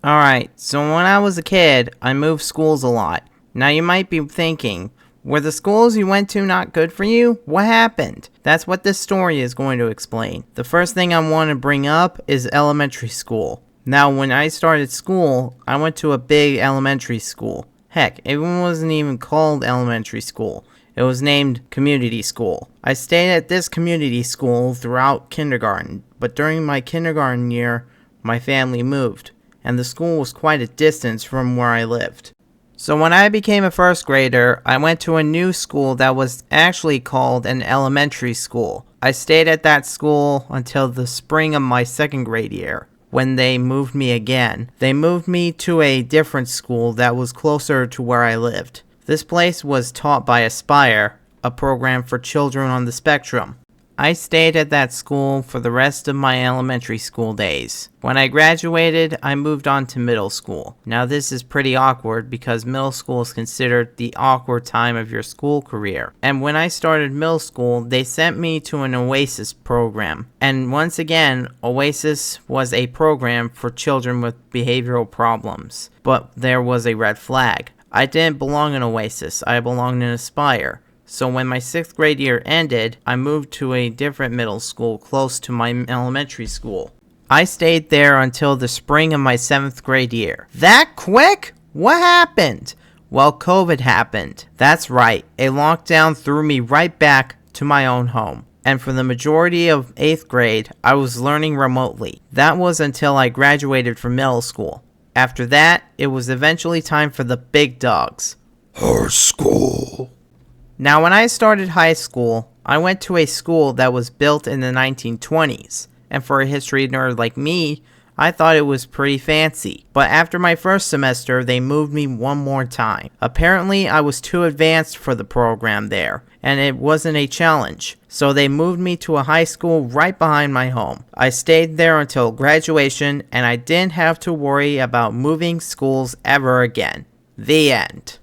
Alright, so when I was a kid, I moved schools a lot. Now you might be thinking, were the schools you went to not good for you? What happened? That's what this story is going to explain. The first thing I want to bring up is elementary school. Now when I started school, I went to a big elementary school. Heck, it wasn't even called elementary school. It was named community school. I stayed at this community school throughout kindergarten, but during my kindergarten year, my family moved, and the school was quite a distance from where I lived. So when I became a first grader, I went to a new school that was actually called an elementary school. I stayed at that school until the spring of my second grade year, when they moved me again. They moved me to a different school that was closer to where I lived. This place was taught by Aspire, a program for children on the spectrum. I stayed at that school for the rest of my elementary school days. When I graduated, I moved on to middle school. Now this is pretty awkward because middle school is considered the awkward time of your school career. And when I started middle school, they sent me to an Oasis program. And once again, Oasis was a program for children with behavioral problems. But there was a red flag. I didn't belong in Oasis, I belonged in Aspire. So when my 6th grade year ended, I moved to a different middle school close to my elementary school. I stayed there until the spring of my 7th grade year. That quick? What happened? Well, COVID happened. That's right, a lockdown threw me right back to my own home. And for the majority of 8th grade, I was learning remotely. That was until I graduated from middle school. After that, it was eventually time for the big dogs. Her school. Now, when I started high school, I went to a school that was built in the 1920s, and for a history nerd like me, I thought it was pretty fancy. But after my first semester, they moved me one more time. Apparently, I was too advanced for the program there, and it wasn't a challenge. So they moved me to a high school right behind my home. I stayed there until graduation, and I didn't have to worry about moving schools ever again. The end.